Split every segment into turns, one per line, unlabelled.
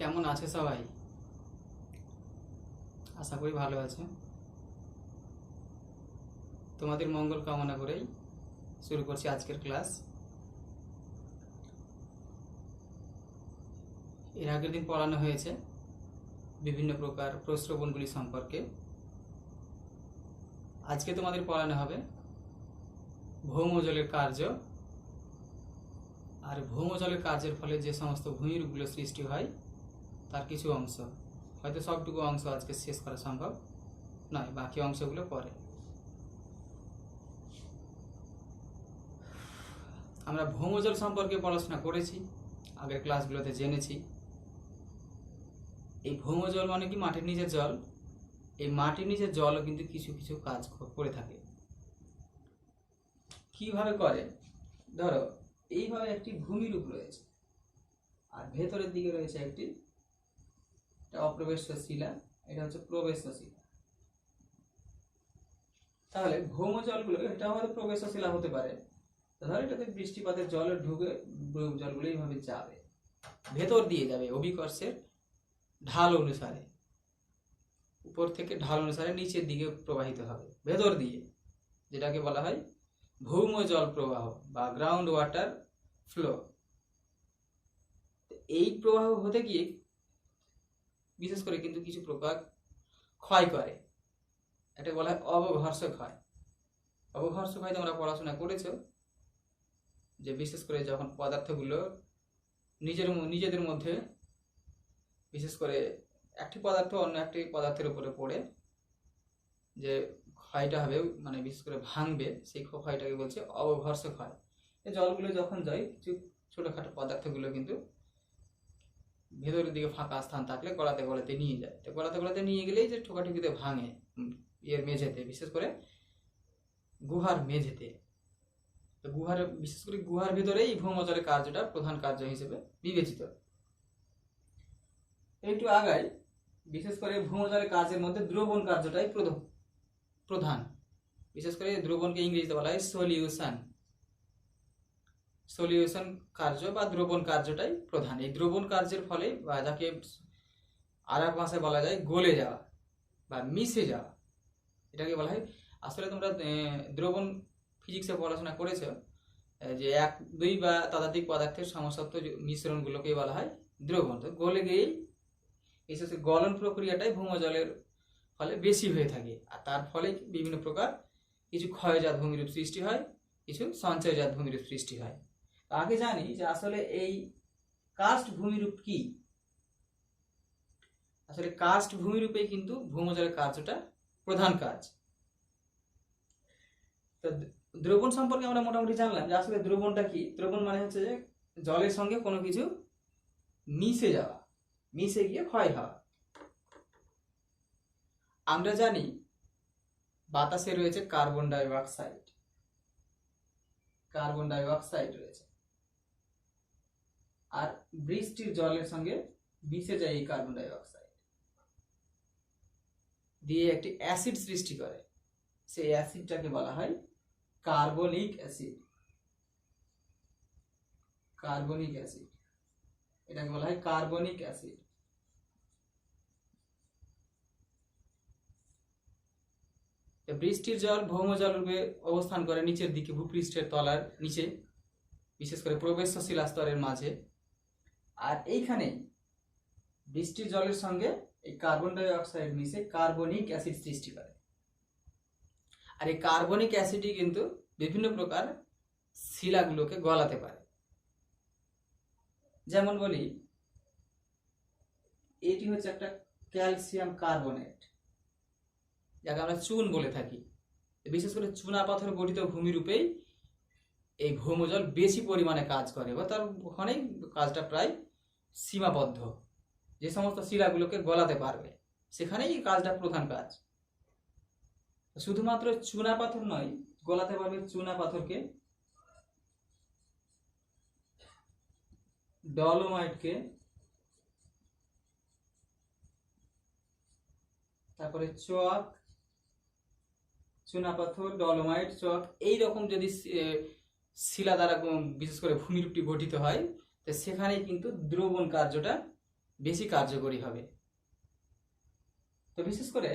কেমন আছে সবাই? আশা করি ভালো আছে। তোমাদের মঙ্গল কামনা করেই শুরু করছি আজকের ক্লাস। এর আগের দিন পড়ানো হয়েছে বিভিন্ন প্রকার প্রশ্রবণগুলি সম্পর্কে। আজকে তোমাদের পড়ানো হবে ভৌমজলের কার্য, আর ভৌমজলের কার্যের ফলে যে সমস্ত ভূমিরূপগুলো সৃষ্টি হয় তার কিছু অংশ। হয়তো সবটুকু অংশ আজকে শেষ করা সম্ভব নয়, বাকি অংশগুলো পরে। আমরা ভৌমজল সম্পর্কে পড়াশোনা করেছি, আগের ক্লাসগুলোতে জেনেছি। এই ভৌমজল মানে কি? মাটির নিচের জল। এই মাটির নিচের জলও কিন্তু কিছু কিছু কাজ করে থাকে। কিভাবে করে? ধরো এইভাবে একটি ভূমিরূপ রয়েছে, আর ভেতরের দিকে রয়েছে একটি অপ্রবেশ্য শিলা, এটা হচ্ছে প্রবেশ্য শিলা। তাহলে ভৌমজলগুলো, এটা হয়তো প্রবেশ্য শিলা হতে পারে। ধর এটাতে বৃষ্টিপাতের জল ঢুকে জলগুলো এইভাবে যাবে, ভেতর দিয়ে যাবে অভিকর্ষের ঢাল অনুসারে, উপর থেকে ঢাল অনুসারে নিচের দিকে প্রবাহিত হবে ভেতর দিয়ে, যেটাকে বলা হয় ভৌম জল প্রবাহ বা গ্রাউন্ড ওয়াটার ফ্লো। এই প্রবাহ হতে গিয়ে বিশেষ করে কিন্তু কিছু প্রকার ক্ষয় করে, এটা বলা হয় অবঘর্ষ ক্ষয়। অবঘর্ষ ক্ষয় তোমরা পড়াশোনা করেছো, যে বিশেষ করে যখন পদার্থগুলো নিজেদের মধ্যে, বিশেষ করে একটি পদার্থ অন্য একটি পদার্থের উপরে পড়ে যে ক্ষয়টা হবে, মানে বিশেষ করে ভাঙবে, সেই ক্ষয়টাকে বলছে অবঘর্ষ ক্ষয়। এই জলগুলো যখন যায়, কিছু ছোটোখাটো পদার্থগুলো কিন্তু ভেতরের দিকে ফাঁকা স্থান থাকলে গলাতে গলাতে নিয়ে যায়। তো গলাতে গলাতে নিয়ে গেলেই যে ঠোকাঠুকিতে ভাঙে এর মেঝেতে, বিশেষ করে গুহার মেঝেতে। তো বিশেষ করে গুহার ভিতরে এই ভৌমজলের কার্যটা প্রধান কার্য হিসেবে বিবেচিত। একটু আগাই, বিশেষ করে ভৌমজলের কার্যের মধ্যে দ্রবণ কার্যটাই প্রধান। বিশেষ করে দ্রবণকে ইংরেজিতে বলা হয় সলিউশন কার্য বা দ্রবণ কার্যটাই প্রধান। এই দ্রবণ কার্যের ফলে, বা যাকে আর এক ভাষায় বলা যায় গলে যাওয়া বা মিশে যাওয়া, এটাকে বলা হয়। আসলে তোমরা দ্রবণ ফিজিক্সে পড়াশোনা করেছো, যে এক দুই বা ততোধিক পদার্থের সমসত্ব মিশ্রণগুলোকে বলা হয় দ্রবণ। তো গলে গিয়েই বিশেষ করে গলন প্রক্রিয়াটাই ভৌমজলের ফলে বেশি হয়ে থাকে, আর তার ফলে বিভিন্ন প্রকার কিছু ক্ষয়জাত ভূমিরূপ সৃষ্টি হয়, কিছু সঞ্চয়জাত ভূমিরূপ সৃষ্টি হয়। আগে জানি যে আসলে এই কাস্ট ভূমিরূপ কি। আসলে কাস্ট ভূমিরূপে কিন্তু ভৌমজলের কার্যটা প্রধান কাজ। তো দ্রবণ সম্পর্কে আমরা মোটামুটি জানলাম যে আসলে দ্রবণটা কি। দ্রবণ মানে হচ্ছে যে জলের সঙ্গে কোনো কিছু মিশে যাওয়া, মিশে গিয়ে ক্ষয় হওয়া। আমরা জানি বাতাসে রয়েছে কার্বন ডাই অক্সাইড রয়েছে, আর বৃষ্টির জলের সঙ্গে মিশে যায় এই কার্বন ডাই অক্সাইড, দিয়ে একটি অ্যাসিড সৃষ্টি করে। সেই অ্যাসিডটাকে বলা হয় কার্বনিক অ্যাসিড। এটাকে বলা হয় কার্বনিক অ্যাসিড। বৃষ্টির জল ভৌমজল রূপে অবস্থান করে নিচের দিকে, ভূপৃষ্ঠের তলার নিচে, বিশেষ করে প্রবেশ্য শিলাস্তরের মাঝে। আর এইখানে বৃষ্টির জলের সঙ্গে এই কার্বন ডাই অক্সাইড মিশে কার্বনিক অ্যাসিড সৃষ্টি করে। আর এই কার্বনিক অ্যাসিডই কিন্তু বিভিন্ন প্রকার শিলাগুলোকে গলাতে পারে। যেমন বলি, এটি হচ্ছে একটা ক্যালসিয়াম কার্বনেট, যাকে আমরা চুন বলে থাকি। বিশেষ করে চুনা পাথর গঠিত ভূমিরূপেই এই ভৌমজল বেশি পরিমাণে কাজ করে, বা তার ওখানেই কাজটা প্রায় সীমাবদ্ধ। যে সমস্ত শিলাগুলোকে গলাতে পারবে সেখানেই কাজটা প্রধান কাজ। শুধুমাত্র চুনা পাথর নয়, গলাতে পারবে চুনা পাথরকে, ডলোমাইটকে, তারপরে চক, চুনা পাথর, ডলোমাইট, চক, এইরকম যদি শিলা দ্বারা বিশেষ করে ভূমিরূপটি গঠিত হয়, তো সেখানে কিন্তু দ্রবণ কার্যটা বেশি কার্যকরী হবে। তো বিশেষ করে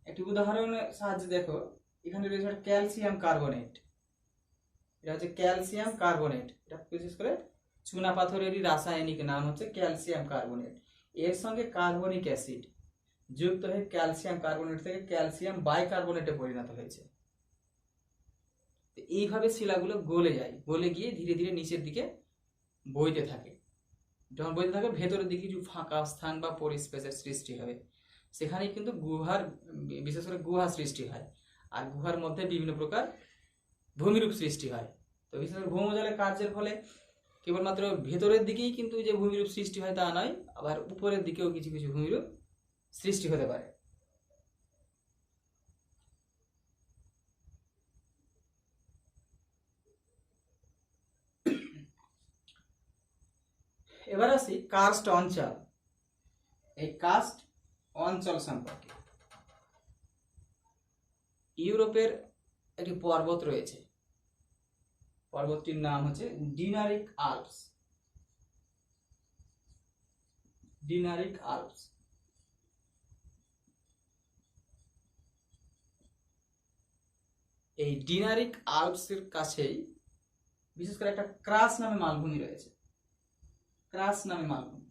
একটি উদাহরণের সাহায্যে দেখো, এখানে রয়েছে ক্যালসিয়াম কার্বনেট। এটা হচ্ছে ক্যালসিয়াম কার্বনেট, এটা বিশেষ করে চুনা পাথরেরই রাসায়নিক নাম হচ্ছে ক্যালসিয়াম কার্বনেট। এর সঙ্গে কার্বনিক অ্যাসিড যুক্ত হয়ে ক্যালসিয়াম কার্বনেট থেকে ক্যালসিয়াম বাইকার্বনেটে পরিণত হয়েছে। এইভাবে শিলাগুলো গলে যায়, গলে গিয়ে ধীরে ধীরে নিচের দিকে বইতে থাকে। যখন বইতে থাকে ভেতরের দিকে কিছু ফাঁকা স্থান বা পরিস্পেসের সৃষ্টি হবে, সেখানেই কিন্তু গুহার, বিশেষ করে গুহা সৃষ্টি হয়। আর গুহার মধ্যে বিভিন্ন প্রকার ভূমিরূপ সৃষ্টি হয়। তো বিশেষ করে ভৌমজলের কার্যের ফলে কেবলমাত্র ভেতরের দিকেই কিন্তু যে ভূমিরূপ সৃষ্টি হয় তা নয়, আবার উপরের দিকেও কিছু কিছু ভূমিরূপ সৃষ্টি হতে পারে। এবার আসি কার্স্ট অঞ্চল। এই কার্স্ট অঞ্চল সম্পর্কে, ইউরোপের একটি পর্বত রয়েছে, পর্বতটির নাম হচ্ছে ডিনারিক আল্পস। Dinaric Alps. এই ডিনারিক আল্পসের কাছেই বিশেষ করে একটা ক্রাস নামে মালভূমি রয়েছে। ক্রাস নামে মালভূমি।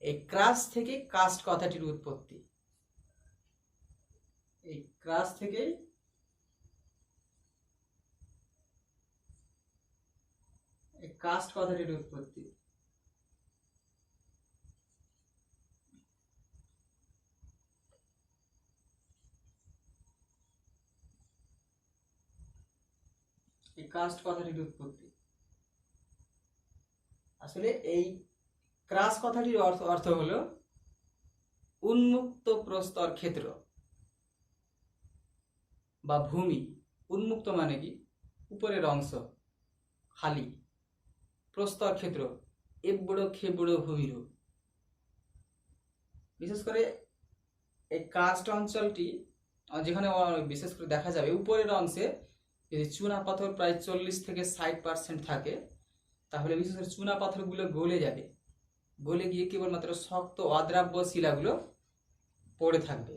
এই ক্রাস থেকে কাস্ট কথাটির উৎপত্তি। এই ক্রাস থেকেই এই কাস্ট কথাটির উৎপত্তি। এই কাস্ট কথাটির উৎপত্তি আসলে এই ক্রাস কথাটির অর্থ হলো উন্মুক্ত প্রস্তর ক্ষেত্র বা ভূমি। উন্মুক্ত মানে কি? উপরের অংশ খালি, প্রস্তর ক্ষেত্র এবড়ো খেবড়ো ভূমিরূপ। বিশেষ করে এই কার্স্ট অঞ্চলটি যেখানে বিশেষ করে দেখা যাবে উপরের অংশে যদি চুনা পাথর প্রায় 40 থেকে 60% থাকে, তাহলে বিশেষ করে চুনা পাথরগুলো গলে যাবে, গলে গিয়ে কেবলমাত্র শক্ত অদ্রাব্য শিলাগুলো পড়ে থাকবে,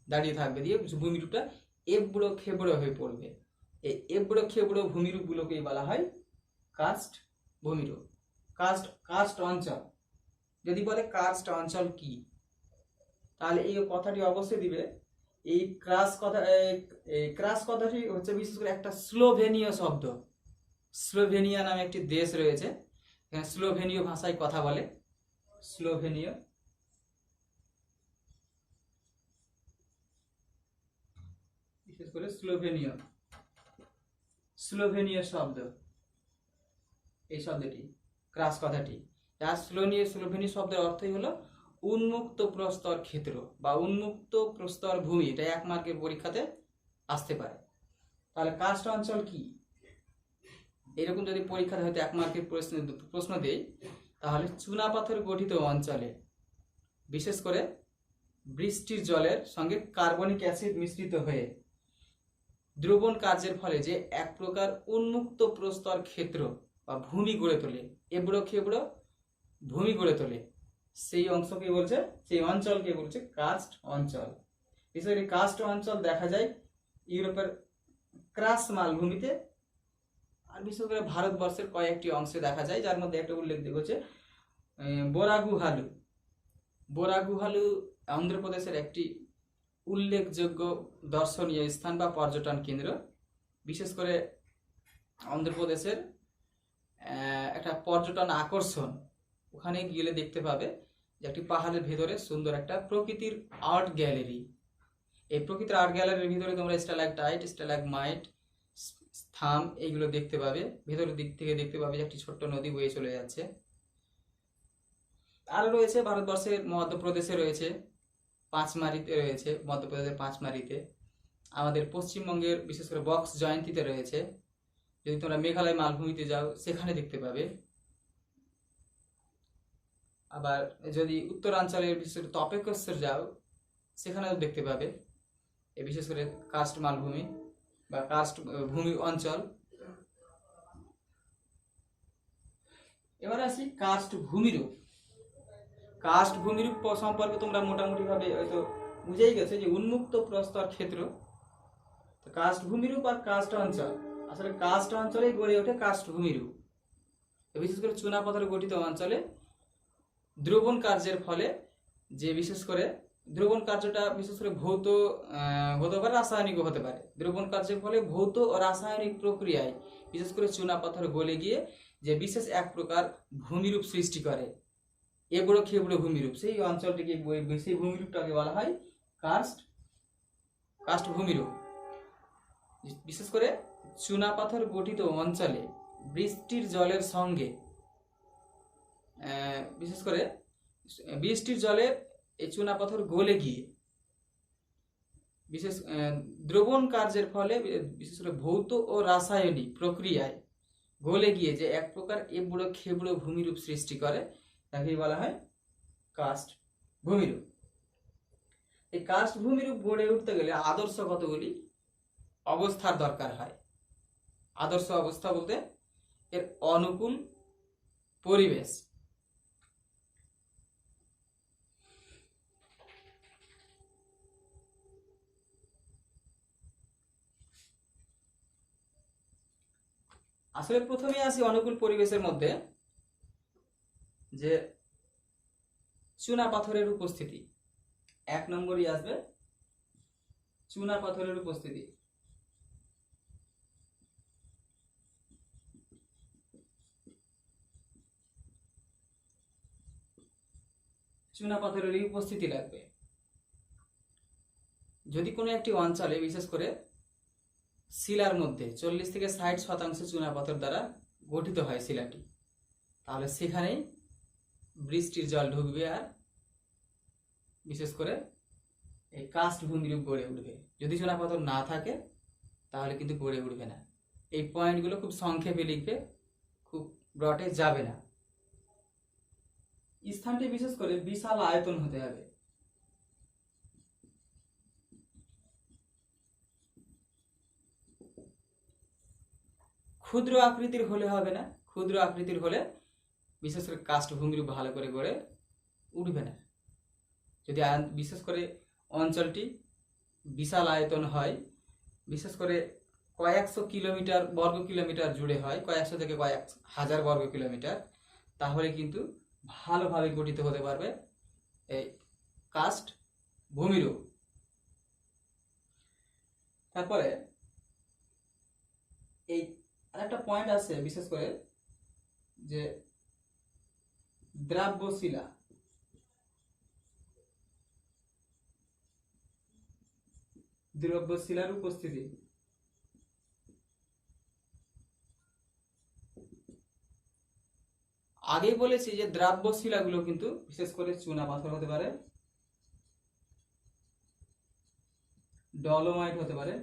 দাঁড়িয়ে থাকবে, দিয়ে ভূমিরূপটা এবড়ো খেবড়ো হয়ে পড়বে। এই এবড়ো খেবড়ো ভূমিরূপগুলোকেই বলা হয় কার্স্ট ভূমিরূপ, কার্স্ট অঞ্চল। যদি বলে কার্স্ট অঞ্চল কি, তাহলে এই কথাটি অবশ্যই দিবে এই ক্রাস কথাটি হচ্ছে বিশেষ করে একটা স্লোভেনীয় শব্দ। স্লোভেনিয়া নামে একটি দেশ রয়েছে, এখানে স্লোভেনীয় ভাষায় কথা বলে। স্লোভেনীয়, বিশেষ করে স্লোভেনীয় শব্দ, এই শব্দটি ক্রাস কথাটি। আর স্লোভেনীয় শব্দের অর্থই হলো উন্মুক্ত প্রস্তর ক্ষেত্র বা উন্মুক্ত প্রস্তর ভূমি। এটা 1 মার্কের পরীক্ষাতে আসতে পারে। তাহলে কার্স্ট অঞ্চল কি, এরকম যদি পরীক্ষাতে হয়তো 1 মার্কের প্রশ্ন দেয়, তাহলে চুনাপাথর গঠিত অঞ্চলে বিশেষ করে বৃষ্টির জলের সঙ্গে কার্বনিক অ্যাসিড মিশ্রিত হয়ে দ্রবণ কার্যের ফলে যে এক প্রকার উন্মুক্ত প্রস্তর ক্ষেত্র বা ভূমি গড়ে তোলে, এবড়ো খেবড়ো ভূমি গড়ে তোলে, সেই অংশকে বলছে, সেই অঞ্চলকে বলছে কার্স্ট অঞ্চল। বিশেষ করে কার্স্ট অঞ্চল দেখা যায় ইউরোপের ক্রাস মালভূমিতে, আর বিশেষ করে ভারতবর্ষের কয়েকটি অংশে দেখা যায়, যার মধ্যে একটা উল্লেখযোগ্য হচ্ছে বোরাগুহালু। বোরাগুহালু অন্ধ্রপ্রদেশের একটি উল্লেখযোগ্য দর্শনীয় স্থান বা পর্যটন কেন্দ্র। বিশেষ করে অন্ধ্রপ্রদেশের একটা পর্যটন আকর্ষণ। ওখানে গেলে দেখতে পাবে যে একটি পাহাড়ের ভেতরে সুন্দর একটা প্রকৃতির আর্ট গ্যালারি। এই প্রকৃতির আর্ট গ্যালারির ভিতরে তোমরা স্ট্যালাকটাইট, স্ট্যালাগমাইট, থাম এইগুলো দেখতে পাবে। ভেতরের দিক থেকে দেখতে পাবে যে একটি ছোট্ট নদী বয়ে চলে যাচ্ছে। আরও রয়েছে ভারতবর্ষের মধ্যপ্রদেশে রয়েছে পাঁচমারিতে রয়েছে, মধ্যপ্রদেশের পাঁচমারিতে। আমাদের পশ্চিমবঙ্গের বিশেষ করে বক্স জয়ন্তীতে রয়েছে। যদি তোমরা মেঘালয় মালভূমিতে যাও সেখানে দেখতে পাবে। আবার যদি উত্তরাঞ্চলের বিশেষ করে তপেশ্বর যাও সেখানেও দেখতে পাবে এই বিশেষ করে কার্স্ট মালভূমি বা কার্স্ট ভূমি অঞ্চল। এবার আসি কার্স্ট ভূমিরূপ। কাস্ট ভূমিরূপ সম্পর্কে তোমরা মোটামুটি ভাবে হয়তো বুঝেই গেছে যে উন্মুক্ত প্রস্তর ক্ষেত্র। তো কাস্ট ভূমিরূপ আর কাস্ট অঞ্চল, আসলে কাস্ট অঞ্চলেই গড়ে ওঠে কাস্ট ভূমিরূপ। বিশেষ করে চুনাপাথর গঠিত অঞ্চলে দ্রবণ কার্যের ফলে যে বিশেষ করে দ্রবণ কার্যটা বিশেষ করে ভৌত হতে পারে, রাসায়নিকও হতে পারে। দ্রবণ কার্যের ফলে ভৌত ও রাসায়নিক প্রক্রিয়ায় বিশেষ করে চুনাপাথর গলে গিয়ে যে বিশেষ এক প্রকার ভূমিরূপ সৃষ্টি করে, এবড়ো খেবড়ো ভূমিরূপ, সেই অঞ্চলটিকে সেই ভূমিরূপটাকে বলা হয় কাস্ট ভূমিরূপ। বিশেষ করে চুনাপাথর গঠিত অঞ্চলে বৃষ্টির জলের সঙ্গে বিশেষ করে বৃষ্টির জলে এই চুনাপাথর গলে গিয়ে বিশেষ দ্রবণ কার্যের ফলে বিশেষ করে ভৌত ও রাসায়নিক প্রক্রিয়ায় গলে গিয়ে যে এক প্রকার এবড়ো খেবড়ো ভূমিরূপ সৃষ্টি করে, তাকেই বলা হয় কাস্ট ভূমিরূপ। এই কাস্ট ভূমিরূপ গড়ে উঠতে গেলে আদর্শ কতগুলি অবস্থার দরকার হয়। আদর্শ অবস্থা বলতে এর অনুকূল পরিবেশ, আসলে প্রথমে আসি অনুকূল পরিবেশের মধ্যে যে চুনা পাথরের উপস্থিতি। এক নম্বরই আসবে চুনা পাথরের উপস্থিতি। চুনা পাথরের উপস্থিতি লাগবে। যদি কোনো একটি অঞ্চলে বিশেষ করে শিলার মধ্যে 40 থেকে 60% চুনাপাথর দ্বারা গঠিত হয় শিলাটি, তাহলে সেখানেই বৃষ্টির জল ঢুকবে আর বিশেষ করে এই কাস্ট ভূমিরূপ গড়ে উঠবে। যদি চুনাপাথর না থাকে তাহলে কিন্তু গড়ে উঠবে না। এই পয়েন্টগুলো খুব সংক্ষেপে লিখবে, খুব ব্রডে যাবে না। স্থানটি বিশেষ করে বিশাল আয়তন হতে হবে। ক্ষুদ্র আকৃতির হলে হবে না। ক্ষুদ্র আকৃতির হলে বিশেষ করে কাস্ট ভূমিরূপ ভালো করে গড়ে উঠবে না। যদি বিশেষ করে অঞ্চলটি বিশাল আয়তন হয়, বিশেষ করে কয়েকশো বর্গ কিলোমিটার জুড়ে হয়, কয়েকশো থেকে কয়েক হাজার বর্গ কিলোমিটার, তাহলে কিন্তু ভালোভাবে গঠিত হতে পারবে এই কাস্ট ভূমিরূপ। তারপরে এই আরেকটা পয়েন্ট আছে বিশেষ করে যে দ্রাব্যশিলা। দ্রব্যশিলার উপস্থিতি। আগেই বলেছি যে দ্রাব্যশিলাগুলো কিন্তু বিশেষ করে চুনা পাথর হতে পারে, ডলোমাইট হতে পারে,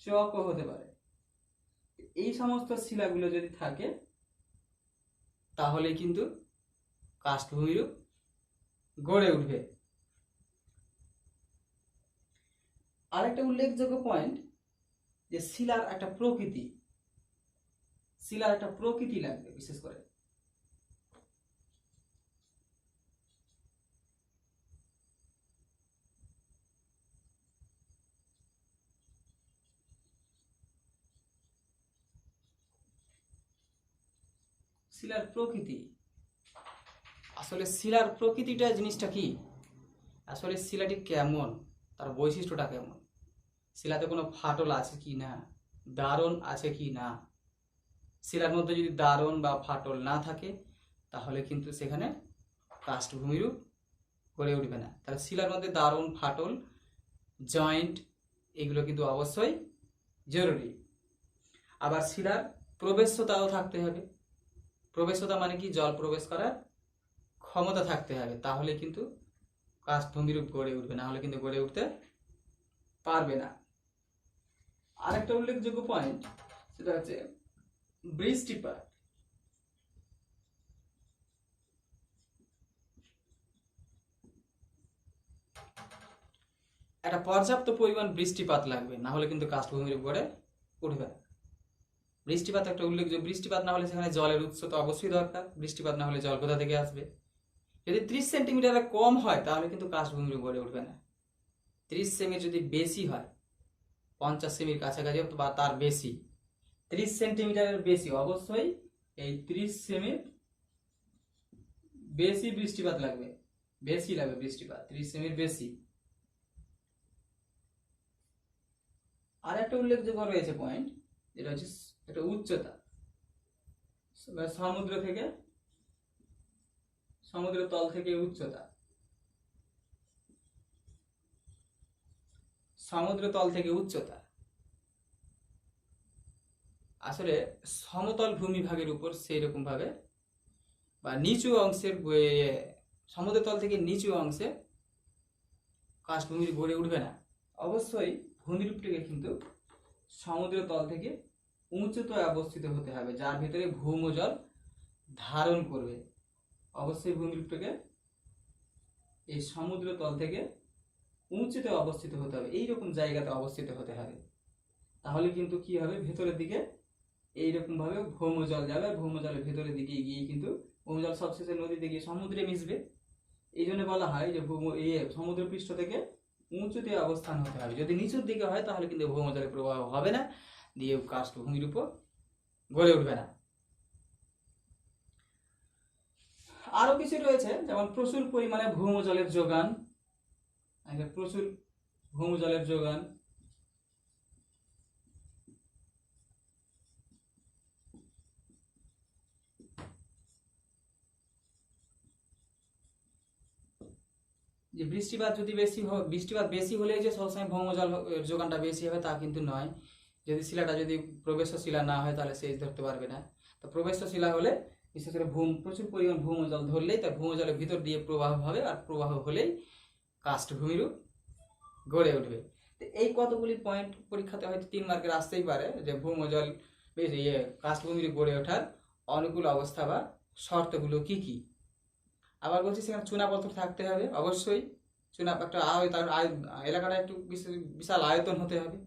চকও হতে পারে। এই সমস্ত শিলাগুলো যদি থাকে তাহলে কিন্তু কাস্ট ভূমিরূপ গড়ে উঠবে। আরেকটা উল্লেখযোগ্য পয়েন্ট যে শিলার একটা প্রকৃতি, শিলার একটা প্রকৃতি লাগবে। বিশেষ করে শিলার প্রকৃতি, আসলে শিলার প্রকৃতিটা জিনিসটা কি, আসলে শিলাটি কেমন, তার বৈশিষ্ট্যটা কেমন, শিলাতে কোনো ফাটল আছে কি না, দারণ আছে কি না। শিলার মধ্যে যদি দারণ বা ফাটল না থাকে তাহলে কিন্তু সেখানে কাস্ট ভূমিরূপ গড়ে উঠবে না। তাহলে শিলার মধ্যে দারণ, ফাটল, জয়েন্ট এগুলো কিন্তু অবশ্যই জরুরি। আবার শিলার প্রবেশ্যতাও থাকতে হবে। প্রবেশ্যতা মানে কি, জল প্রবেশ করার ক্ষমতা থাকতে হবে, তাহলে কিন্তু কাস্ট ভূমিরূপ গড়ে উঠবে, না হলে কিন্তু গড়ে উঠতে পারবে না। আরেকটা উল্লেখযোগ্য পয়েন্ট সেটা হচ্ছে বৃষ্টিপাত। একটা পর্যাপ্ত পরিমাণ বৃষ্টিপাত লাগবে, না হলে কিন্তু কাস্ট ভূমিরূপ গড়ে উঠবে না। বৃষ্টিপাত একটা উল্লেখযোগ্য, বৃষ্টিপাত না হলে সেখানে জলের উৎস তো অবশ্যই দরকার, বৃষ্টিপাত না হলে জল কোথা থেকে আসবে। যদি 30 সেন্টিমিটারের কম হয় তাহলে কিন্তু কাষ্ঠভূমির গড়ে উঠবে না। 30 সেমির যদি বেশি হয়, 50 সেমির কাছাকাছি বা তার বেশি, 30 সেন্টিমিটারের বেশি, অবশ্যই এই 30 সেমির বেশি বৃষ্টিপাত লাগবে, বেশি লাগবে বৃষ্টিপাত, 30 সেমির বেশি। আর একটা উল্লেখযোগ্য রয়েছে পয়েন্ট, যেটা হচ্ছে একটা উচ্চতা, সমুদ্র থেকে, সমুদ্র তল থেকে উচ্চতা, সমুদ্র তল থেকে উচ্চতা। আসলে সমতল ভূমিভাগের উপর সেই রকম ভাবে বা নিচু অংশের সমুদ্র তল থেকে নিচু অংশে কাষ্ঠভূমির গড়ে উঠবে না। অবশ্যই ভূমিরূপটিকে কিন্তু সমুদ্র তল থেকে উঁচুতে অবস্থিত হতে হবে, যার ভিতরে ভৌমজল ধারণ করবে। অবশ্যই ভূমিরূপটিকে এই সমুদ্র তল থেকে উঁচুতে অবস্থিত হতে হবে, এইরকম জায়গাতে অবস্থিত হতে হবে। তাহলে কিন্তু কি হবে, ভেতরের দিকে এইরকম ভাবে ভৌমজল যাবে, আর ভৌমজলের ভেতরের দিকে গিয়ে কিন্তু ভৌমজল সবশেষে নদীতে গিয়ে সমুদ্রে মিশবে। এই জন্য বলা হয় যে সমুদ্র পৃষ্ঠ থেকে উঁচুতে অবস্থান হতে হবে। যদি নিচুর দিকে হয় তাহলে কিন্তু ভৌমজলের প্রবাহ হবে না, দিয়ে কাষ্ঠভূমির উপর গড়ে উঠবে না। আরো কিছু রয়েছে, যেমন প্রচুর পরিমাণে ভৌমজলের যোগান, প্রচুর ভৌমজলের যোগান, যে বৃষ্টিপাত যদি বেশি হয়, বৃষ্টিপাত বেশি হলে যে সবসময় ভৌমজল যোগানটা বেশি হবে তা কিন্তু নয়। যদি শিলাটা যদি প্রবেশ্য শিলা না হয় তাহলে সেচ ধরতে পারবে না। তো প্রবেশ্য শিলা হলে বিশেষ করে প্রচুর পরিমাণ ভৌমজল ধরলেই তার ভৌমজলের ভিতর দিয়ে প্রবাহ হবে, আর প্রবাহ হলেই কাষ্ঠভূমিরূপ গড়ে উঠবে। তো এই কতগুলি পয়েন্ট পরীক্ষাতে হয়তো 3 মার্কের আসতেই পারে, যে ভৌমজল কাষ্ঠভূমিরূপ গড়ে ওঠার অনুকূল অবস্থা বা শর্তগুলো কি কি। আবার বলছি সেখানে চুনাপাথর থাকতে হবে, অবশ্যই চুনা একটা এলাকাটা একটু বিশাল আয়তন হতে হবে।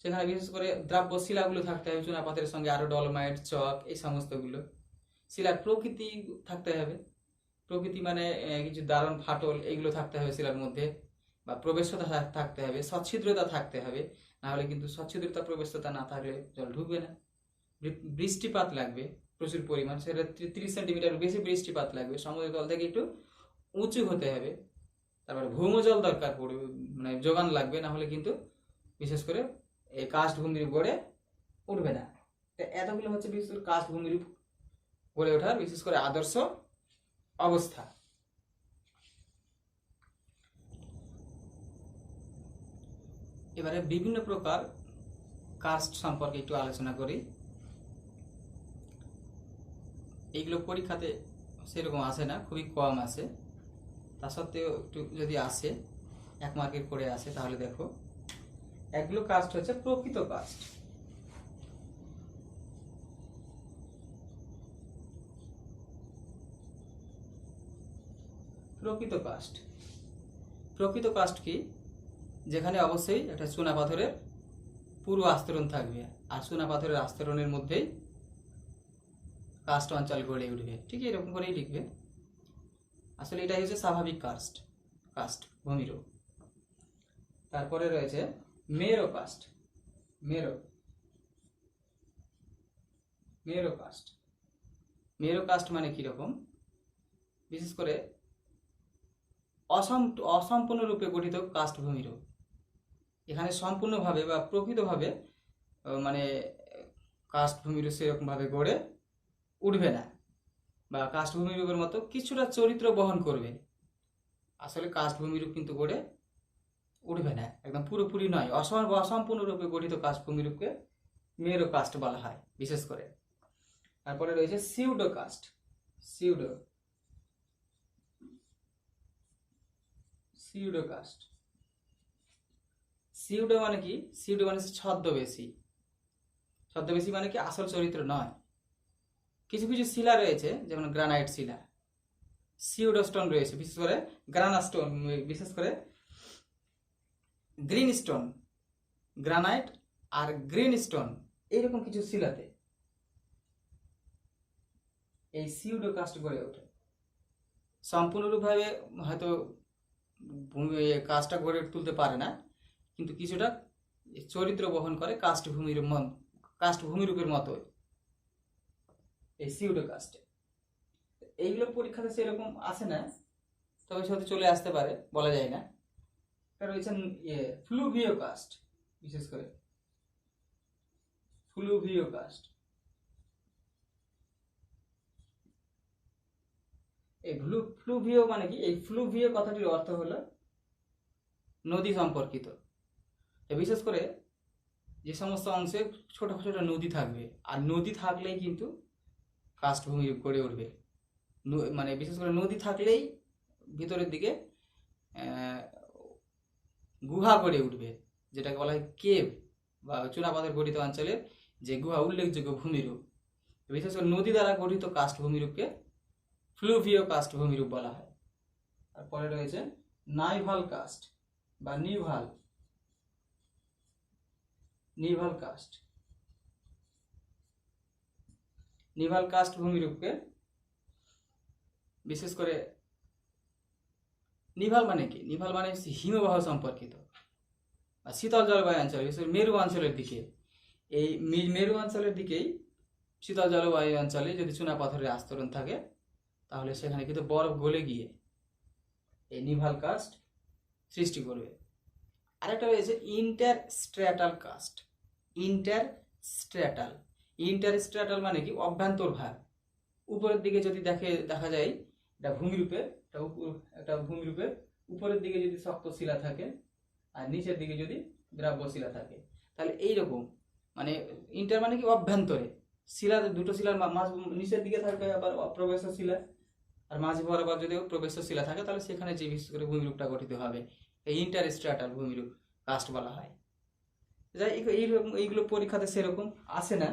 সেখানে বিশেষ করে দ্রাব্য শিলাগুলো থাকতে হবে চুনাপাথরের সঙ্গে, আরো ডলোমাইট, চক, এই সমস্তগুলো। শিলার প্রকৃতি থাকতে হবে, প্রকৃতি মানে কিছু দারুণ ফাটল এইগুলো থাকতে হবে শিলার মধ্যে, বা প্রবেশতা থাকতে হবে, সচ্ছিদ্রতা থাকতে হবে, না হলে কিন্তু সচ্ছিদ্রতা প্রবেশতা না থাকলে জল ঢুকবে না। বৃষ্টিপাত লাগবে প্রচুর পরিমাণ, সেটা 30 সেন্টিমিটার বেশি বৃষ্টিপাত লাগবে, সমুদ্র তল থেকে একটু উঁচু হতে হবে। তারপরে ভৌমজল দরকার পড়বে, মানে যোগান লাগবে, না হলে কিন্তু বিশেষ করে এই কাষ্ঠভূমির গড়ে উঠবে না। এতগুলো হচ্ছে বিশেষ করে কাষ্ঠভূমির গড়ে ওঠার বিশেষ করে আদর্শ অবস্থা। এবারে বিভিন্ন প্রকার কার্স্ট সম্পর্কে একটু আলোচনা করি। এইগুলো পরীক্ষাতে সেরকম আসে না, খুবই কম আসে, তা সত্ত্বেও একটু যদি আসে 1 মার্কের করে আসে তাহলে দেখো, এগুলো কাস্ট হচ্ছে প্রকৃত কাস্ট। প্রকৃত কাস্ট, প্রকৃত কাস্ট কি, যেখানে অবশ্যই একটা চুনা পাথরের পূর্ব আস্তরণ থাকবে, আর চুনা পাথরের আস্তরণের মধ্যেই কাস্ট অঞ্চল গড়ে উঠবে। ঠিক এরকম করেই লিখবে। আসলে এটাই হচ্ছে স্বাভাবিক কাস্ট, কাস্ট ভূমিরূপ। তারপরে রয়েছে মেরো কাস্ট, মেরো, মেরো কাস্ট। মেরো কাস্ট মানে কিরকম, বিশেষ করে অসম্পূর্ণ রূপে গঠিত কাস্ট ভূমিরূপ। এখানে সম্পূর্ণভাবে বা প্রকৃতভাবে মানে কাস্ট ভূমিরূপ সেরকম ভাবে গড়ে উঠবে না, বা কাস্ট ভূমিরূপের মতো কিছুটা চরিত্র বহন করবে। আসলে কাস্ট ভূমিরূপ কিন্তু গড়ে উঠবে না, একদম পুরোপুরি নয়, অসম্পূর্ণ রূপে গঠিত কাস্ট ভূমিরূপকে মেরো কাস্ট বলা হয় বিশেষ করে। তারপরে রয়েছে pseudo caste, pseudo, pseudo caste. Pseudo মানে কি, সিউডো মানে ছদ্মবেশী। ছদ্মবেশী মানে কি আসল চরিত্র নয়। কিছু কিছু শিলা রয়েছে, যেমন গ্রানাইট শিলা, সিউডো স্টোন রয়েছে, বিশেষ করে গ্রানা স্টোন, বিশেষ করে গ্রিন স্টোন, গ্রানাইট আর গ্রিন স্টোন, এইরকম কিছু শিলাতে এই সিউডোকাস্ট গড়ে ওঠে। সম্পূর্ণরূপভাবে হয়তো কাজটা গড়ে তুলতে পারে না, কিন্তু কিছুটা চরিত্র বহন করে কাষ্ঠভূমিরূপের মতো এই সিউডোকাস্টে। এইগুলো পরীক্ষাতে সেরকম আসে না, তবে সাথে চলে আসতে পারে, বলা যায় না। রয়েছে ফ্লুভিওকাস্ট, বিশেষ করে ফ্লুভিওকাস্ট। এই ফ্লুভিও মানে কি? এই ফ্লুভিও কথাটির অর্থ হলো নদী সম্পর্কিত। বিশেষ করে যে সমস্ত অংশে ছোট ছোট নদী থাকবে, আর নদী থাকলেই কিন্তু কাষ্ঠভূমি গড়ে উঠবে। মানে বিশেষ করে নদী থাকলেই ভিতরের দিকে গুহা গড়ে উঠবে, যেটাকে বলা হয় কেভ বা চুনাপাথর গঠিত অঞ্চলের যে গুহা, উল্লেখযোগ্য ভূমিরূপ। বিশেষ করে নদী দ্বারা গঠিত কাষ্ঠভূমিরূপকে ফ্লুভিও কাষ্ঠভূমিরূপ বলা হয়। তারপরে রয়েছে নাইভাল কাস্ট বা নিভাল কাস্ট। নিভাল কাস্ট ভূমিরূপকে বিশেষ করে নিভাল মানে কি? নিভাল মানে হিমবাহ সম্পর্কিত বা শীতল জলবায়ু অঞ্চল, বিশেষ করে মেরু অঞ্চলের দিকে। এই মেরু অঞ্চলের দিকেই শীতল জলবায়ু অঞ্চলে যদি চুনাপাথরের আস্তরণ থাকে, তাহলে সেখানে কিন্তু বরফ গলে গিয়ে এই নিভাল কাস্ট সৃষ্টি করবে। আরেকটা রয়েছে ইন্টারস্ট্র্যাটাল কাস্ট। ইন্টারস্ট্র্যাটাল মানে কি? অভ্যন্তর ভাগ। উপরের দিকে যদি দেখা যায় একটা ভূমিরূপের উপরের দিকে যদি শক্ত শিলা থাকে আর নিচের দিকে যদি দ্রাব্য শিলা থাকে, তাহলে এইরকম মানে ইন্টার মানে কি? অভ্যন্তরে শিলা, দুটো শিলার নিচের দিকে থাকবে আবার প্রবেশ শিলা, আর মাঝে বরাবর যদি প্রবেশ শিলা থাকে, তাহলে সেখানে যে বিশেষ করে ভূমিরূপটা গঠিত হবে এই ইন্টারস্ট্র্যাটাল ভূমিরূপ কাস্ট বলা হয়। যাই এইগুলো পরীক্ষাতে সেরকম আসে না,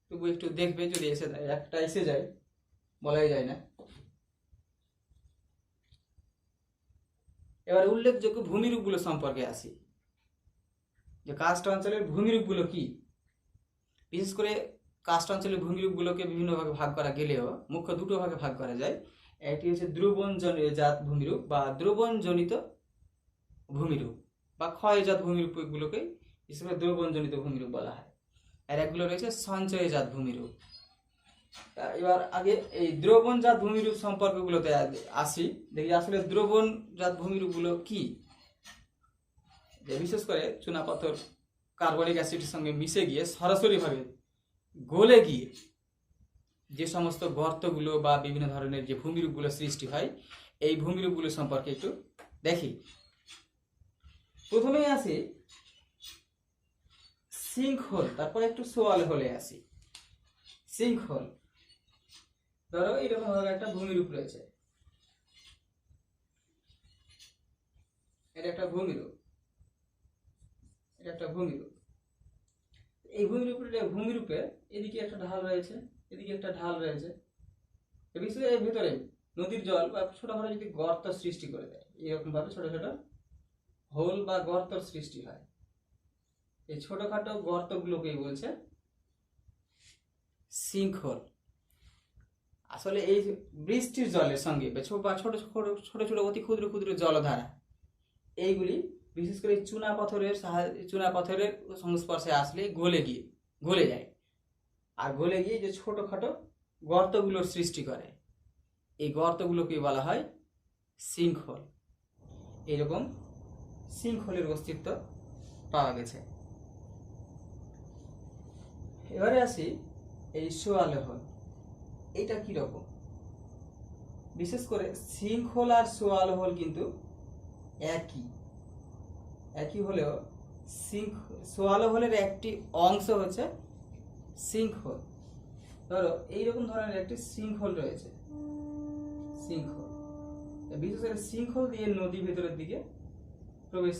তবু একটু দেখবে, যদি একটা এসে যায় বলাই যায় না। এবার উল্লেখযোগ্য ভূমিরূপগুলো সম্পর্কে আসি, যে কাস্ট অঞ্চলের ভূমিরূপগুলো কি। বিশেষ করে কাস্ট অঞ্চলের ভূমিরূপগুলোকে বিভিন্ন ভাগে ভাগ করা গেলেও মুখ্য দুটো ভাগে ভাগ করা যায়। একটি হচ্ছে দ্রবণজাত ভূমিরূপ বা দ্রবণজনিত ভূমিরূপ, বা ক্ষয়জাত ভূমিরূপগুলোকে বিশেষ করে দ্রবণজনিত ভূমিরূপ বলা হয়। আর একগুলো রয়েছে সঞ্চয়জাত ভূমিরূপ। এবার আগে এই দ্রবণজাত ভূমিরূপ সম্পর্কগুলোতে আসি, দেখি আসলে দ্রবণজাত ভূমিরূপগুলো কি। যে বিশেষ করে চুনাপাথর কার্বনিক অ্যাসিডের সঙ্গে মিশে গিয়ে সরাসরিভাবে গলে গিয়ে যে সমস্ত গর্তগুলো বা বিভিন্ন ধরনের যে ভূমিরূপগুলো সৃষ্টি হয়, এই ভূমিরূপগুলো সম্পর্কে একটু দেখি। প্রথমেই আসি সিঙ্কহোল, তারপর একটু সোয়াল হলে আসি। সিঙ্কহোল, ধরো এইরকম ভাবে একটা ভূমিরূপ রয়েছে, এটা একটা ভূমিরূপ, এই ভূমিরূপে এদিকে একটা ঢাল রয়েছে, এদিকে একটা ঢাল রয়েছে। এর ভিতরে নদীর জল বা ছোটখাটো যদি গর্ত সৃষ্টি করে দেয়, এরকম ভাবে ছোট ছোট হোল বা গর্ত সৃষ্টি হয়। এই ছোটখাটো গর্তগুলোকেই বলছে সিঙ্কহোল। আসলে এই বৃষ্টির জলের সঙ্গে বা ছোট ছোট অতি ক্ষুদ্র ক্ষুদ্র জলধারা, এইগুলি বিশেষ করে চুনাপাথরের সংস্পর্শে আসলে গলে যায়, আর গলে গিয়ে যে ছোটখাটো গর্তগুলোর সৃষ্টি করে, এই গর্তগুলোকে বলা হয় সিঙ্কহোল। এরকম সিঙ্কহোলের অস্তিত্ব পাওয়া গেছে। এবারে আসি এই সোয়াল হোল, এইটা কি রকম। বিশেষ করে সিঙ্কহোল আর সোয়াল হোল কিন্তু একই হলেও সোয়াল হোলের একটি অংশ হচ্ছে সিঙ্কহোল। ধরো এইরকম ধরনের একটি সিঙ্কহোল রয়েছে, সিঙ্কহোল বিশেষ করে সিঙ্কহোল দিয়ে নদী ভেতরের দিকে প্রবেশ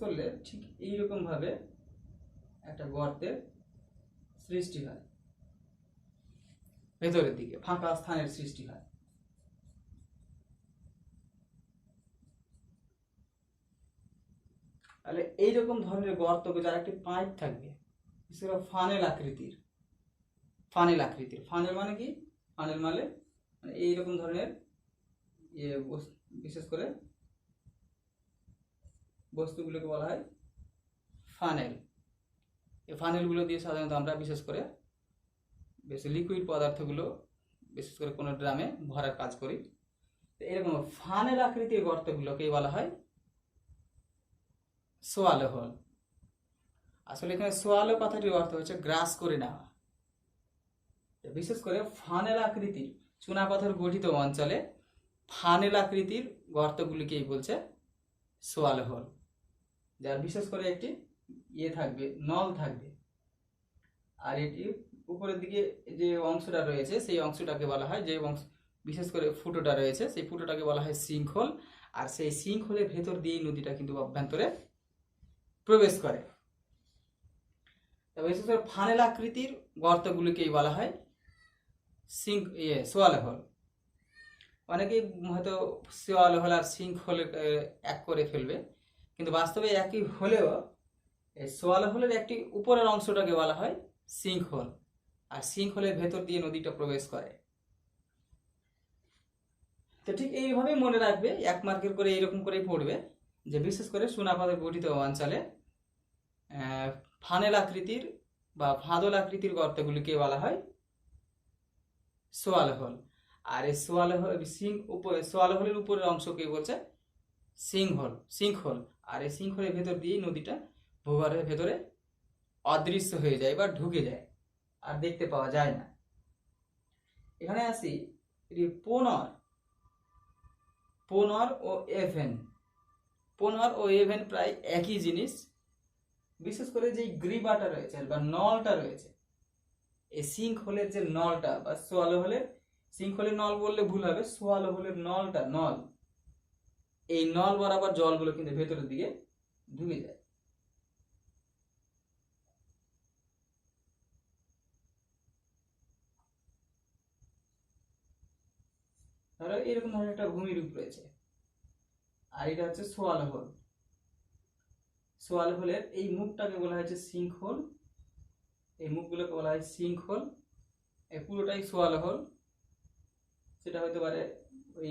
করলে ঠিক এইরকম ভাবে একটা গর্তের সৃষ্টি হয়, ভেতরের দিকে ফাঁকা স্থানের সৃষ্টি হয়। তাহলে এইরকম ধরনের গর্ত, যার একটি পাইপ থাকবে, বিশেষ করে ফানেল আকৃতির। ফানেল মানে কি? ফানেল মানে এইরকম ধরনের বিশেষ করে বস্তুগুলোকে বলা হয় ফানেল। এই ফানেলগুলো দিয়ে সাধারণত আমরা বিশেষ করে লিকুইড পদার্থগুলো বিশেষ করে কোনো ড্রামে ভরার কাজ করি। তো এরকম ফানেল আকৃতির গর্তগুলোকে বলা হয় সোয়ালো হোল। আসলে এখানে সোয়ালো কথাটির অর্থ হচ্ছে গ্রাস করে নেওয়া। বিশেষ করে ফানেল আকৃতির চুনাপাথর গঠিত অঞ্চলে ফানেল আকৃতির গর্তগুলিকেই বলছে সোয়ালো হোল, যার বিশেষ করে একটি থাকবে, নল থাকবে, আর এটি উপরের দিকে যে অংশটা রয়েছে সেই অংশটাকে বলা হয়, যে অংশ বিশেষ করে ফুটোটা রয়েছে সেই ফুটোটাকে বলা হয় সিঙ্কহোল। আর সেই সিঙ্কহোলের ভেতর দিয়েই নদীটা কিন্তু অভ্যন্তরে প্রবেশ করে। তবে বিশেষ করে ফানেল আকৃতির গর্তগুলিকেই বলা হয় সোয়ালো হোল। অনেকেই হয়তো সোয়ালো হোল আর সিঙ্কহোল এক করে ফেলবে, কিন্তু বাস্তবে একই হলেও এই সোয়ালো হোলের একটি উপরের অংশটাকে বলা হয় সিঙ্কহোল, আর সিঙ্কহোলের ভেতর দিয়ে নদীটা প্রবেশ করে। তো ঠিক এইভাবেই মনে রাখবে, 1 মার্কের করে এইরকম করেই পড়বে, যে বিশেষ করে চুনাপাথর গঠিত অঞ্চলে ফানেল আকৃতির বা ফাদল আকৃতির গর্তগুলিকে বলা হয় সোয়ালো হোল। আর এই সোয়ালো হোলের উপরের অংশকে বলছে সিঙ্কহোল। আর এই সিঙ্কহোলের ভেতর দিয়ে নদীটা ভূগর্ভের ভেতরে অদৃশ্য হয়ে যায় বা ঢুকে যায়, আর দেখতে পাওয়া যায় না। এখানে আসি পোনর ও এভেন। পোনর ও এভেন প্রায় একই জিনিস। বিশেষ করে যে গ্রিবাটা রয়েছে বা নলটা রয়েছে, এই সিঙ্কহোলের যে নলটা বা সোয়ালো হোলের, সিঙ্কহোলের নল বললে ভুল হবে, সোয়ালো হোলের নল, এই নল বরাবর জলগুলো কিন্তু ভেতরের দিকে ঢুকে যায়। ধরো এরকম ধরনের একটা ভূমিরূপ রয়েছে, আর এটা হচ্ছে সোয়ালো হোল। সোয়ালো হোলের এই মুখটাকে বলা হয়েছে সিঙ্কহোল, এই মুখগুলোকে বলা হয় সিঙ্কহোল। এই পুরোটাই সোয়ালো হোল। সেটা হতে পারে ওই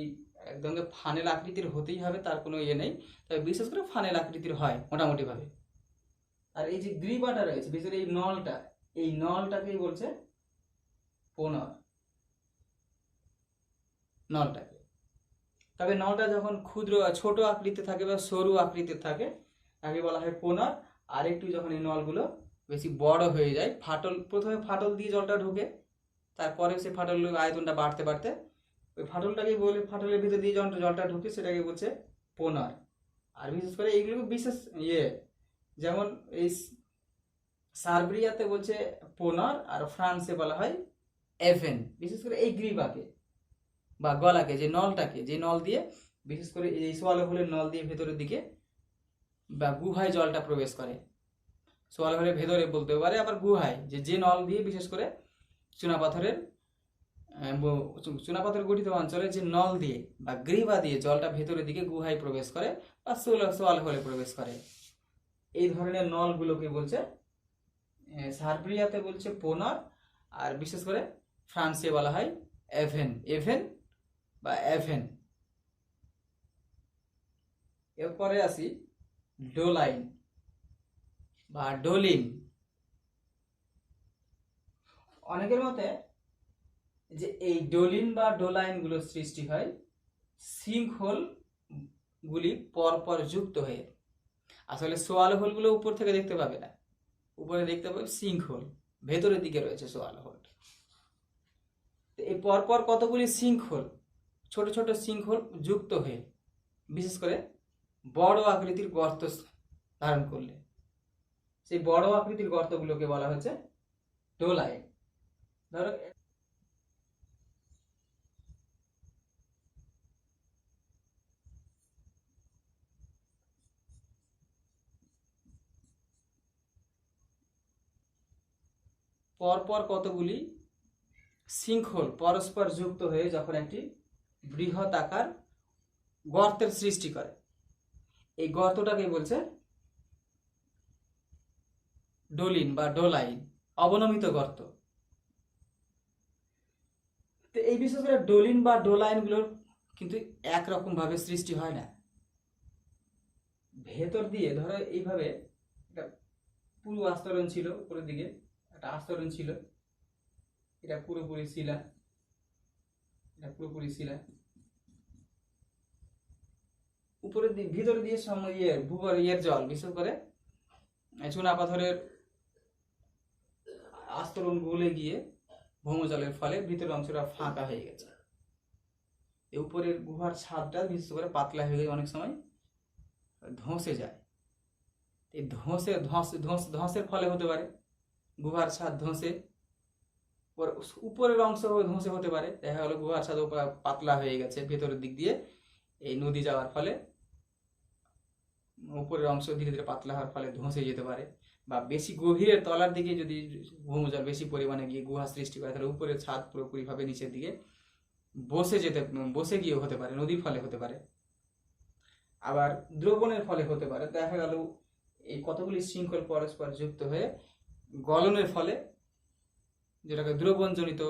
একদম ফানেল আকৃতির হতেই হবে তার কোনো নেই, তবে বিশেষ করে ফানেল আকৃতির হয় মোটামুটি ভাবে। আর এই যে গ্রিবাটা রয়েছে, বিশেষ করে এই নলটাকেই বলছে পোনর, নলটাকে। তবে নলটা যখন ছোট আকৃতিতে থাকে বা সরু আকৃতির থাকে তাকে বলা হয় পোনর। আর একটু যখন এই নলগুলো বেশি বড় হয়ে যায়, প্রথমে ফাটল দিয়ে জলটা ঢুকে, তারপরে সে ফাটলের আয়তনটা বাড়তে বাড়তে ওই ফাটলটাকেই বলে, ফাটলের ভিতর দিয়ে জলটা ঢুকে সেটাকে বলছে পোনর। আর বিশেষ করে এইগুলো বিশেষ যেমন এই সার্বিয়াতে বলছে পোনর, আর ফ্রান্সে বলা হয় এভেন। বিশেষ করে এই গ্রিবাকে বা গলাকে, যে নল দিয়ে বিশেষ করে এই সোয়ালো হোলের নল দিয়ে ভেতরের দিকে বা গুহায় জলটা প্রবেশ করে। সোয়ালো হোলের ভেতরে বলতে পারে, আবার গুহায়, যে নল দিয়ে বিশেষ করে চুনাপাথর গঠিত অঞ্চলে যে নল দিয়ে বা গ্রিবা দিয়ে জলটা ভেতরের দিকে গুহায় প্রবেশ করে বা সোয়ালো হোলে প্রবেশ করে, এই ধরনের নলগুলোকে বলছে সার্বিয়াতে বলছে পোনর, আর বিশেষ করে ফ্রান্সে বলা হয় এভেন বা এভেন। এরপরে আসি ডোলাইন বা ডোলিন। অনেকের মতে যে এই ডোলিন বা ডোলাইন গুলো সৃষ্টি হয় সিঙ্কহোল গুলি পরপর যুক্ত হয়ে। আসলে সোয়ালো হোল গুলো উপর থেকে দেখতে পাবে না, উপরে দেখতে পাবে সিঙ্কহোল, ভেতরের দিকে রয়েছে সোয়ালো হোল। এই পরপর কতগুলি সিঙ্কহোল, ছোট ছোট সিঙ্কহোল যুক্ত হয়ে বিশেষ করে বড় আকৃতির গর্ত ধারণ করলে সেই বড় আকৃতির গর্তগুলোকে বলা হচ্ছে ডোলাইন। ধরো পরপর কতগুলি সিঙ্কহোল পরস্পর যুক্ত হয়ে যখন একটি বৃহৎ আকার গর্তের সৃষ্টি করে, এই গর্তটাকে বলছে ডোলিন বা ডোলাইন, অবনমিত গর্ত। তো এই বিশেষ করে ডোলিন বা ডোলাইনগুলোর কিন্তু একরকম ভাবে সৃষ্টি হয় না। ভেতর দিয়ে ধরো এইভাবে একটা পুরো আস্তরণ ছিল, উপরের দিকে একটা আস্তরণ ছিল, এটা পুরোপুরি শিলা, এটা পুরোপুরি শিলা, উপরের দিকে ভিতরে দিয়ে ভূগর্ভ জল, বিশেষ করে চুনা পাথরের আস্তরণ গলে গিয়ে ভৌমজলের ফলে ভিতরের অংশটা ফাঁকা হয়ে গেছে। উপরের গুহার ছাদটা বিশেষ করে পাতলা হয়ে গিয়ে অনেক সময় ধসে যায়। এই ধসের ফলে হতে পারে গুহার ছাদ ধসে, উপরের অংশ ধসে হতে পারে। দেখা গেল গুহার ছাদ পাতলা হয়ে গেছে ভেতরের দিক দিয়ে, এই নদী যাওয়ার ফলে উপরের অংশ ধীরে ধীরে পাতলা হওয়ার ফলে ধসে যেতে পারে। বা বেশি গভীরের তলার দিকে যদি ভৌমজল বেশি পরিমাণে গিয়ে গুহা সৃষ্টি করে, তাহলে উপরের ছাদ পুরোপুরি ভাবে নিচের দিকে বসে গিয়েও হতে পারে, নদীর ফলে হতে পারে। আবার দ্রবণের ফলে হতে পারে। দেখা গেল এই কতগুলি শৃঙ্খল পরস্পর যুক্ত হয়ে গলনের ফলে, যেটাকে দ্রবণজনিত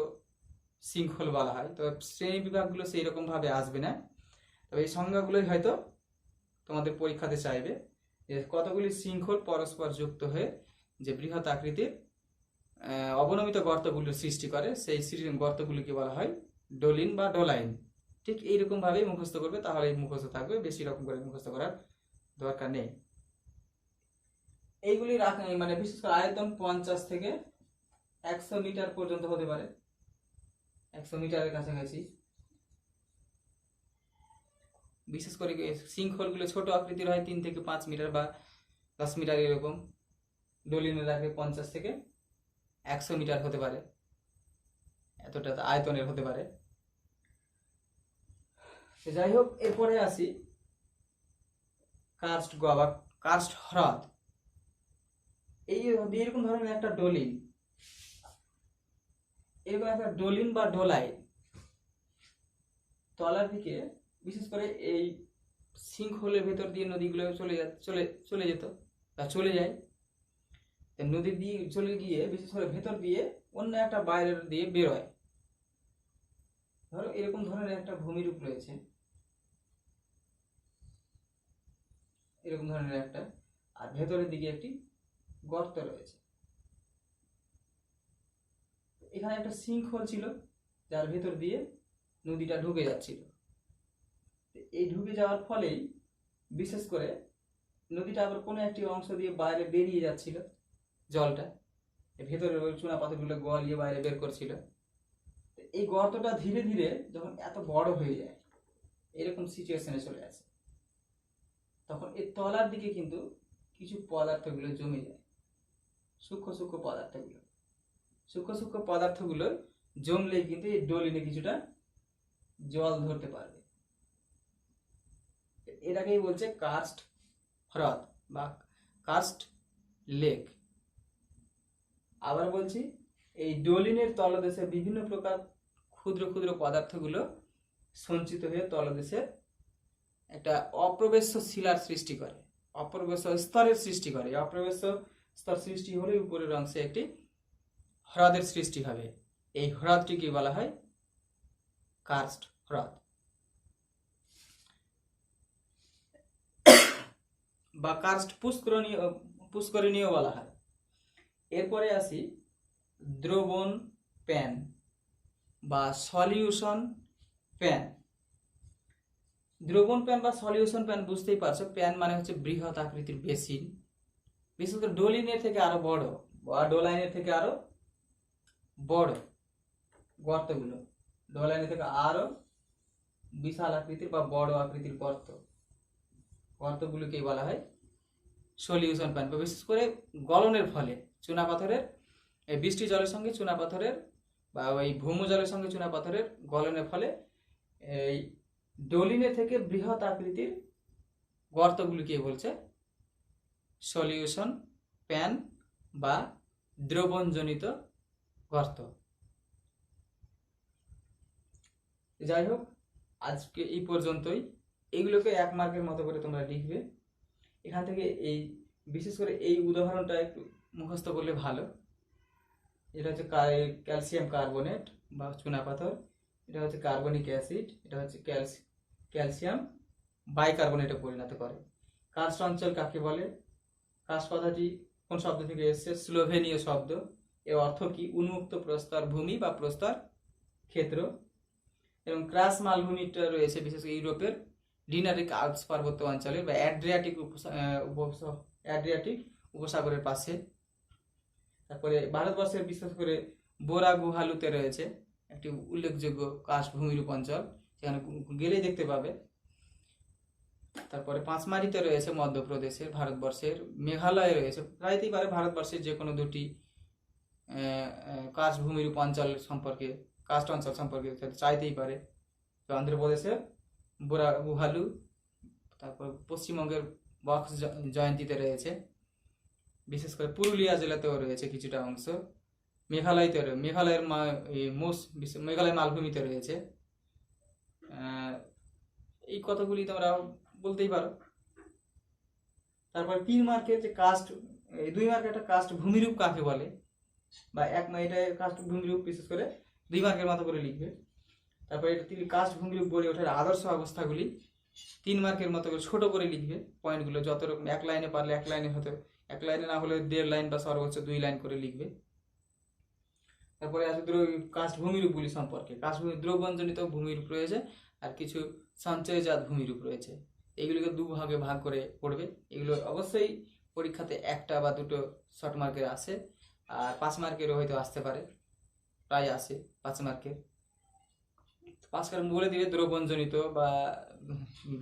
শৃঙ্খল বলা হয়। তো শ্রেণী বিভাগগুলো সেই রকম ভাবে আসবে না, তবে এই সংজ্ঞাগুলোই হয়তো তোমাদের পরীক্ষাতে চাইবে, যে কতগুলি শৃঙ্খল পরস্পর যুক্ত হয়ে যে বৃহৎ আকৃতির অবনমিত গর্তগুলোর সৃষ্টি করে, সেই গর্তগুলিকে বলা হয় ডোলিন বা ডোলাইন। ঠিক এইরকম ভাবেই মুখস্থ করবে, তাহলে মুখস্থ থাকবে, বেশি রকম করে মুখস্থ করার দরকার নেই। এইগুলি মানে বিশেষ করে আয়তন 50 থেকে 100 মিটার পর্যন্ত হতে পারে, 100 মিটারের কাছাকাছি। বিশেষ করে শৃঙ্খলগুলো ছোট আকৃতির হয়, 3 থেকে 5 মিটার বা 10 মিটার এরকম। ডোলিনের আগে 50 থেকে 100 মিটার হতে পারে, এতটা আয়তনের হতে পারে। যাই হোক, এরপরে আসি কার্স্ট গোয়া বা কার্স্ট হ্রদ। এইরকম ধরনের একটা ডোলিন, এরকম একটা ডোলিন বা ডোলাই তলার দিকে বিশেষ করে এই শৃঙ্খলের ভেতর দিয়ে নদীগুলো চলে যেত বা চলে যায়। নদী দিয়ে চলে গিয়ে বিশেষ করে ভেতর দিয়ে অন্য একটা বাইরের দিয়ে বেরোয়। ধরো এরকম ধরনের একটা ভূমিরূপ রয়েছে, এরকম ধরনের একটা, আর ভেতরের দিকে একটি গর্ত রয়েছে। এখানে একটা শৃঙ্খল ছিল যার ভেতর দিয়ে নদীটা ঢুকে যাচ্ছিল। এই ঢুকে যাওয়ার ফলেই বিশেষ করে নদীটা আবার কোনো একটি অংশ দিয়ে বাইরে বেরিয়ে যাচ্ছিল, জলটা ভেতরের চুনা পাথরগুলো গলিয়ে বাইরে বের করছিল। এই গর্তটা ধীরে ধীরে যখন এত বড় হয়ে যায়, এরকম সিচুয়েশনে চলে আসে, তখন এর তলার দিকে কিন্তু কিছু পদার্থগুলো জমে যায়, সূক্ষ্ম সূক্ষ্ম পদার্থগুলো জমলেই কিন্তু এই ডলিনে কিছুটা জল ধরতে পারবে। এটাকেই বলছে কার্স্ট হ্রদ বা কার্স্ট লেক। আবার বলছি, এই ডলিনের তলদেশে বিভিন্ন প্রকার ক্ষুদ্র ক্ষুদ্র পদার্থগুলো সঞ্চিত হয়ে তলদেশে একটা অপ্রবেশ্য শিলার সৃষ্টি করে, অপ্রবেশ্য স্তরের সৃষ্টি করে। অপ্রবেশ্য স্তর সৃষ্টি হলে উপরের অংশে একটি হ্রদের সৃষ্টি হবে। এই হ্রদটিকে বলা হয় কার্স্ট হ্রদ বা কার্স্ট পুষ্করিণীয় বলা হয়। এরপরে আসি দ্রবণ প্যান বা সলিউশন প্যান। দ্রবণ প্যান বা সলিউশন প্যান বুঝতেই পারছো, প্যান মানে হচ্ছে বৃহৎ আকৃতির বেসিন, বিশেষ করে ডোলিনের থেকে আরো বড় বা ডোলাইনের থেকে আরো বড় গর্তগুলো, ডোলাইনের থেকে আরো বিশাল আকৃতির বা বড় আকৃতির গর্তগুলোকেই বলা হয় সলিউশন প্যান। বিশেষ করে গলনের ফলে চুনাপাথরের বৃষ্টি জলের সঙ্গে চুনাপাথরের বা ওই ভৌমজলের সঙ্গে চুনাপাথরের গলনের ফলে এই ডলিনে থেকে বৃহৎ আকৃতির গর্তগুলিকে বলছে সলিউশন প্যান বা দ্রবণজনিত গর্ত। যাই হোক, আজকে এই পর্যন্তই। এইগুলোকে 1 মার্কের মতো করে তোমরা লিখবে। এখান থেকে এই বিশেষ করে এই উদাহরণটা একটু মুখস্থ করলে ভালো। এটা হচ্ছে ক্যালসিয়াম কার্বনেট বা চুনাপাথর, এটা হচ্ছে কার্বনিক অ্যাসিড, এটা হচ্ছে ক্যালসিয়াম বাইকার্বনেটে পরিণত করে। কার্স্ট অঞ্চল কাকে বলে? কার্স্ট কথাটি কোন শব্দ থেকে এসেছে? স্লোভেনীয় শব্দ। এর অর্থ কি? উন্মুক্ত প্রস্তর ভূমি বা প্রস্তর ক্ষেত্র। এবং ক্রাস মালভূমিটা রয়েছে বিশেষ করে ইউরোপের ডিনারিক আল্পস পার্বত্য অঞ্চলের বা অ্যাড্রিয়াটিক উপসাগরের পাশে। তারপরে ভারতবর্ষের বিশেষ করে বোরা গুহালুতে রয়েছে একটি উল্লেখযোগ্য কার্স্ট ভূমিরূপ অঞ্চল, সেখানে গেলেই দেখতে পাবে। তারপরে পাঁচমারিতে রয়েছে মধ্যপ্রদেশের, ভারতবর্ষের মেঘালয়ে রয়েছে। চাইতেই পারে ভারতবর্ষের যে কোনো দুটি কার্স্ট ভূমিরূপ অঞ্চল সম্পর্কে, কার্স্ট অঞ্চল সম্পর্কে চাইতেই পারে। তো অন্ধ্রপ্রদেশের বোরা গুহালু, তারপর পশ্চিমবঙ্গের বক্স জয়ন্তীতে রয়েছে, বিশেষ করে পুরুলিয়া জেলাতেও রয়েছে কিছুটা অংশ। মেঘালয়তে মেঘালয় মালভূমিতে রয়েছে। এই কথাগুলি তোমরা বলতেই পারো। তারপর 3 মার্কের যে কাস্ট, 2 মার্কের একটা কাস্ট ভূমিরূপ কাকে বলে, বা এটা কাস্ট ভূমিরূপ বিশেষ করে 2 মার্কের মতো করে লিখবে। তারপরে এটা কাস্ট ভূমিরূপ গড়ে ওঠার আদর্শ অবস্থাগুলি 3 মার্কের মতো করে ছোট করে লিখবে। পয়েন্টগুলো যত রকম, এক লাইনে পারলে এক লাইনে হতো, এক লাইনে না হলে 1.5 লাইন বা সর্বোচ্চ 2 লাইন করে লিখবে। তারপরে আছে কাস্ট ভূমিরূপগুলি সম্পর্কে। কাস্ট দ্রবণজনিত ভূমিরূপ রয়েছে আর কিছু সঞ্চয়জাত ভূমিরূপ রয়েছে। এইগুলিকে 2 ভাগে ভাগ করে পড়বে। এগুলো অবশ্যই পরীক্ষাতে 1টা বা 2টো শর্ট মার্কের আসে, আর 5 মার্কেরও হয়তো আসতে পারে, প্রায় আসে 5 মার্কের। 5 মার্ক বলে দিবে দ্রবণজনিত বা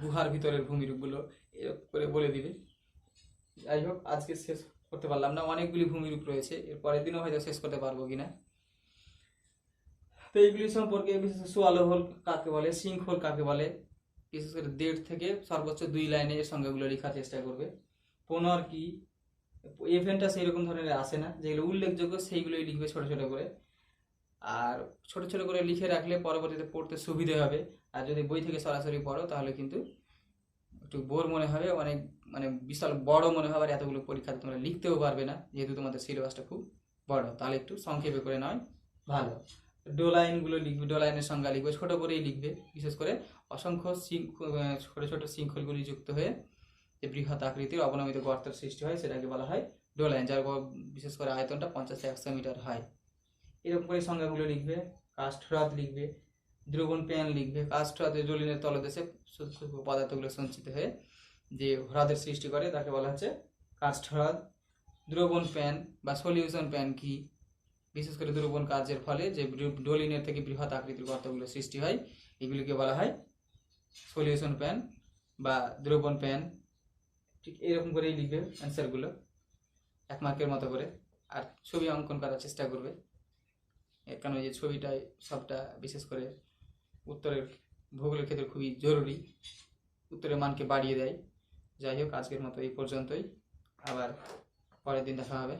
গুহার ভিতরের ভূমিরূপগুলো এরকম করে বলে দিবে। যাই হোক, আজকে শেষ করতে পারলাম না, অনেকগুলি ভূমিরূপ রয়েছে, এর পরের দিনও হয়তো শেষ করতে পারবো কিনা। তো এইগুলি সম্পর্কে বিশেষ করে সোয়ালোহোল কাকে বলে, সিঙ্কহোল কাকে বলে, বিশেষ করে 1.5 থেকে সর্বোচ্চ 2 লাইনে এর সংজ্ঞাগুলো লেখার চেষ্টা করবে। পোনর কি, ইভেন্টটা সেই রকম ধরনের আসে না, যেগুলো উল্লেখযোগ্য সেইগুলোই লিখবে ছোট ছোট করে। আর ছোট ছোট করে লিখে রাখলে পরবর্তীতে পড়তে সুবিধে হবে। আর যদি বই থেকে সরাসরি পড়ো তাহলে কিন্তু একটু বোর মনে হবে, অনেক বিশাল বড় মনে হবে, আর এতগুলো পরীক্ষাতে তোমরা লিখতেও পারবে না, যেহেতু তোমাদের সিলেবাসটা খুব বড়। তাহলে একটু সংক্ষেপে করে নয় ভালো। ডোলাইনগুলো লিখবে, ডোলাইনের সংজ্ঞা লিখবে, ছোট করেই লিখবে। বিশেষ করে অসংখ্য ছোট ছোট শৃঙ্খলগুলি যুক্ত হয়ে যে বৃহৎ আকৃতির অবনমিত গর্তের সৃষ্টি হয় সেটাকে বলা হয় ডোলাইন, যার বিশেষ করে আয়তনটা 50-100 মিটার হয়। এরকম করে সংজ্ঞাগুলো লিখবে। কাস্ট হ্রদ লিখবে, দ্রবণ প্যান লিখবে। কাস্ট হ্রদের জলিনের তলদেশে সূক্ষ্ম পদার্থগুলো সঞ্চিত হয়ে যে হ্রদের সৃষ্টি করে তাকে বলা হচ্ছে কাস্ট হ্রদ। দ্রবণ প্যান বা সলিউশন প্যান কি? বিশেষ করে দ্রবণ কার্যের ফলে যে ডলিনের থেকে বৃহৎ আকৃতির গর্তগুলো সৃষ্টি হয় এগুলিকে বলা হয় সলিউশন প্যান বা দ্রবণ প্যান। ঠিক এরকম করেই লিখবে অ্যান্সারগুলো 1 মার্কের মতো করে। আর ছবি অঙ্কন করার চেষ্টা করবে, কারণ এই যে ছবিটাই সবটা বিশেষ করে উত্তরের ভূগোলের ক্ষেত্রে খুবই জরুরি, উত্তরের মানকে বাড়িয়ে দেয়। যাই হোক, আজকের মতো এই পর্যন্তই, আবার পরের দিন দেখা হবে।